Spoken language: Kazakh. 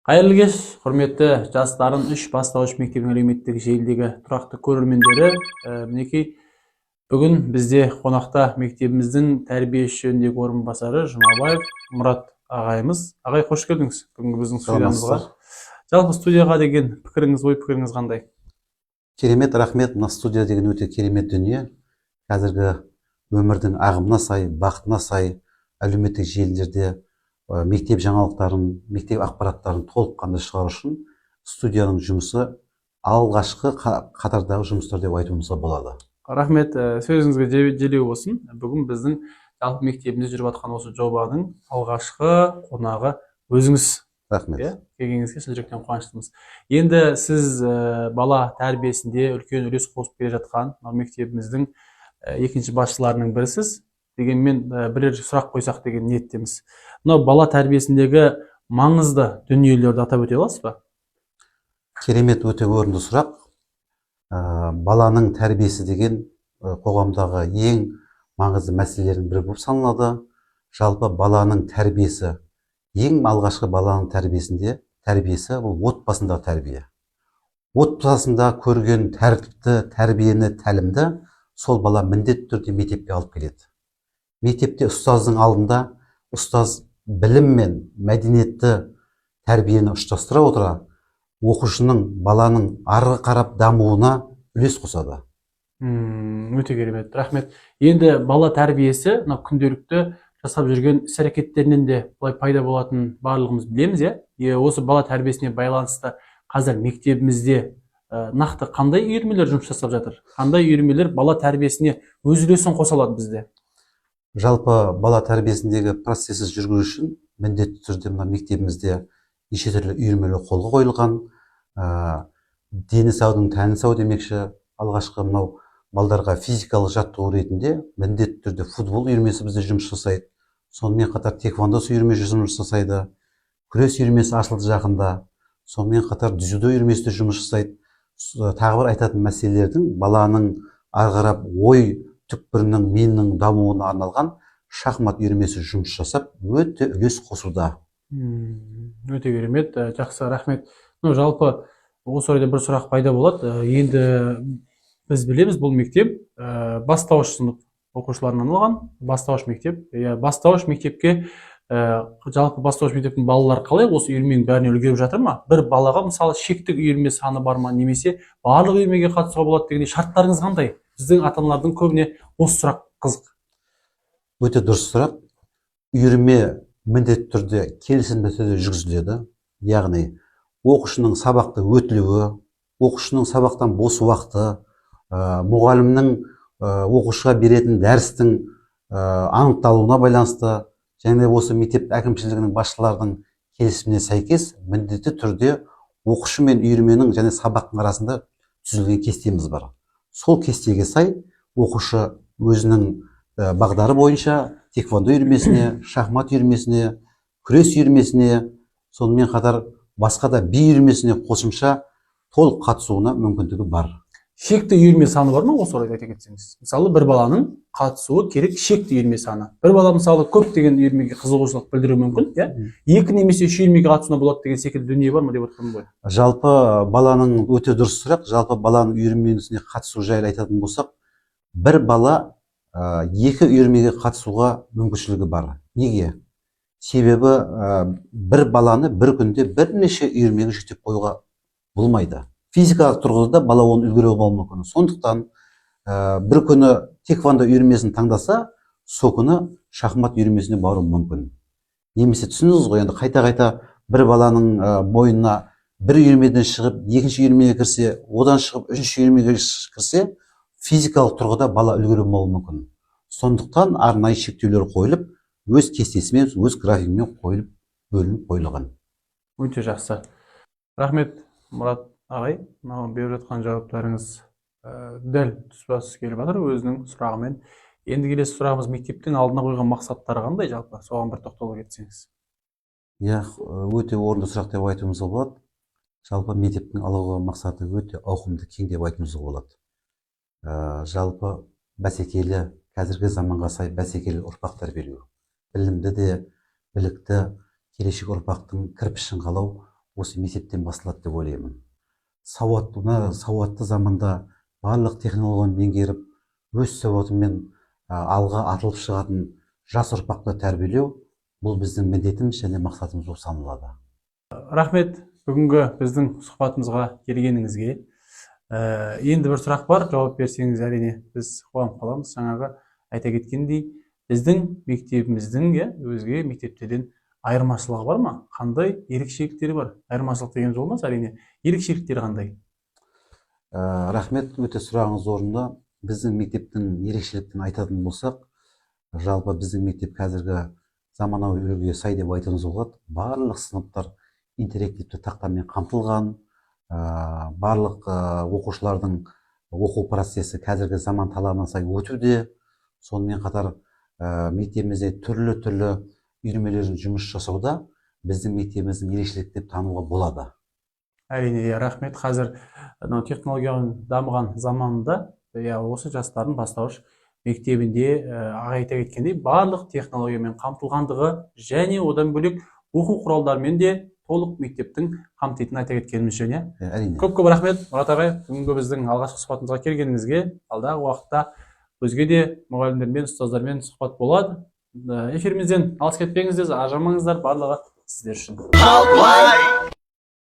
Қайырлы кеш, құрметті жастарын үш бастауыш мектебінің әлеуметтік желідегі тұрақты көрермендері. Мінекей, бүгін бізде қонақта мектебіміздің тәрбиесі жөніндегі орынбасары Жұмабаев Мұрат ағайымыз. Ағай, қош келдіңіз бүгінгі біздің студиямызға. Жалпы студияға деген пікіріңіз, ой пікіріңіз қандай? Керемет, рахмет. Мына студия деген өте керемет дүние. Қазіргі өмірдің ағымына сай, бақытына сай, әлеуметтік желілерде мектеп жаңалықтарын, мектеп ақпараттарын толыққанды шығару үшін студияның жұмысы алғашқы қатардағы жұмыстар деп айтуымызға болады. Рахмет, сөзіңізге желеу болсын. Бүгін біздің жалпы мектебімізде жүріп жатқан осы жобаның алғашқы қонағы өзіңіз. Рахмет. Келгеніңізге шын жүректен қуаныштымыз. Енді сіз бала тәрбиесінде үлкен үлес қосып келе жатқан мектебіміздің екінші басшыларының бірісіз. Дегенмен бірер сұрақ қойсақ деген ниеттеміз. Мынау бала тәрбиесіндегі маңызды дүниелерді атап өте аласыз ба? Керемет, өте орынды сұрақ. Баланың тәрбиесі деген қоғамдағы ең маңызды мәселелердің бірі болып саналады. Жалпы баланың тәрбиесі, ең алғашқы баланың тәрбиесі бұл отбасындағы тәрбие. Отбасында көрген тәртіпті, тәрбиені, тәлімді сол бала міндетті түрде мектепке алып келеді. Мектепте ұстаздың алдында ұстаз білім мен мәдениетті тәрбиені ұштастыра отыра, оқушының, баланың арғы қарап дамуына үлес қосады. Өте керемет, рахмет. Енді бала тәрбиесі күнделікті жасап жүрген іс-әрекеттерінен де пайда болатын барлығымыз білеміз, осы бала тәрбиесіне байланысты қазір мектебімізде нақты қандай үйірмелер жұмыс жасап жатыр? Қандай үйірмелер бала тәрбиесіне өз үлесін қоса алады бізде? Жалпы бала тәрбиесіндегі процесті жүргізу үшін міндетті түрде мына мектебімізде неше түрлі үйірмелер қолға қойылған. Дені саудың тәні сау демекші, алғашқы мынау балдарға физикалық жаттығу ретінде міндетті түрде футбол үйірмесі бізде жұмыс жасайды. Сонымен қатар таеквондо үйірмесі жұмыс жасайды. Күрес үйірмесі ашылды жақында. Сонымен қатар дзюдо үйірмесі де жұмыс жасайды. Тағы бір айтатын мәселелердің баланың ары қарап ой түкпірінің, миының дамуына арналған шахмат үйірмесі жұмыс жасап, өте үлес қосуда. Өте керемет, жақсы, рахмет. Жалпы осы орайда бір сұрақ пайда болады. Енді біз білеміз, бұл мектеп бастауыш сынып оқушыларына арналған бастауыш мектеп. Бастауыш мектепке жалпы бастауыш мектептің балалары қалай осы үйірменің бәріне үлгеріп жатыр ма? Bir балаға мысалы шектік үйірме саны бар ма, немесе барлық үйірмеге қатысуға болады дегендей шарттарыңыз қандай? Біздің ата-аналардың көбіне осы сұрақ қызық. Өте дұрыс сұрақ. Үйірме міндетті түрде келісімді түрде жүргізіледі. Яғни оқушының сабақты өтілуі, оқушының сабақтан бос уақыты, мұғалімнің оқушыға беретін дәрістің анықталуына байланысты, және осы мектеп әкімшілігінің басшылардың келісіміне сәйкес міндетті түрде оқушы мен үйірменің және сабақтың арасында түзілген кестеміз бар. Сол кестеге сай оқушы өзінің бағдары бойынша таеквондо үйірмесіне, шахмат үйірмесіне, күрес үйірмесіне, сонымен қатар басқа да би үйірмесіне қосымша толық қатысуына мүмкіндігі бар. Шекті үйірме саны бар ма, осы орайда айта кетсеңіз? Мысалы, бір баланың қатысуы керек шекті үйірме саны. Бір бала мысалы көп деген үйірмеге қызығушылық білдіруі мүмкін, екі немесе үш үйірмеге қатысуына болады деген секілді дүние бар ма деп отырмын ғой. Жалпы баланың өте дұрыс сұрақ. Жалпы баланың үйірмесіне қатысу жайлы айтатын болсақ, бір бала екі үйірмеге қатысуға мүмкіншілігі бар. Неге? Себебі бір баланы бір күнде бірнеше үйірмеге жүктеп қоюға болмайды. Физикалық тұрғыда бала оны үлгере алмауы мүмкін. Сондықтан бір күні таеквондо үйірмесін таңдаса, сол күні шахмат үйірмесіне бару мүмкін. Немесе түсініңіз ғой, енді қайта-қайта бір баланың мойнына бір үйірмеден шығып, екінші үйірмеге кірсе, одан шығып, үшінші үйірмеге кірсе, физикалық тұрғыда бала үлгере алмауы мүмкін. Сондықтан арнайы шектеулер қойылып, өз кестесімен, өз графигімен қойылып, бөлініп қойылған. Өте жақсы. Рахмет, Мұрат ағай, беріп жатқан жауаптарыңыз дәл тұспа-тұс келіп жатыр өзінің сұрағымен. Енді келесі сұрағымыз, мектептің алдына қойған мақсаттары қандай жалпы? Соған бір тоқталып кетсеңіз. Өте орынды сұрақ деп айтуымызға болады. Жалпы мектептің алға мақсаты өте ауқымды, кең деп айтуымызға болады. Жалпы бәсекелі қазіргі заманға сай бәсекелі ұрпақ тәрбиелеу. Білімді де, білікті, келешек ұрпақтың кірпішін қалау осы мектептен басталады деп ойлаймын. Сауатты заманда барлық технологияны меңгеріп, өз сауатымен алға атылып шығатын жас ұрпақты тәрбиелеу бұл біздің міндетіміз және мақсатымыз болып саналады. Рахмет бүгінгі біздің сұхбатымызға келгеніңізге. Енді бір сұрақ бар, жауап берсеңіз әрине біз қуанып қаламыз. Жаңағы айта кеткендей, біздің мектебіміздің өзге мектептерден айырмашылығы бар ма? Қандай ерекшеліктері бар? Айырмашылық деген болмас, әрине. Ерекшеліктері қандай? Рахмет, өте сұрағыңыз орында. Біздің мектептің ерекшеліктерін айтатын болсақ, жалпы біздің мектеп қазіргі заманауи үлгіге сай деп айтуымызға болады. Барлық сыныптар интерактивті тақтамен қамтылған, барлық оқушылардың оқу процесі қазіргі заман талабына сай өтуде. Сонымен қатар мектебімізде түрлі үйірмелердің жұмыс жасауда біздің мектебіміздің ерекшелік деп тануға болады. Әрине, рахмет. Қазір технологияның дамыған заманында осы жастардың бастауыш мектебінде айта кеткендей барлық технологиямен қамтылғандығы және одан бөлек оқу құралдарымен де толық мектептің қамтитынын айта кеткеніміз жөн. Әрине. Көп рахмет, Мұрат ағай, бүгінгі біздің алғашқы сұхбатымызға келгеніңізге. Алдағы уақытта өзге де мұғалімдермен, ұстаздармен сұхбат болады. Эфирімізден алыс кетпеңіздер, ажырамаңыздар, барлығы сіздер үшін.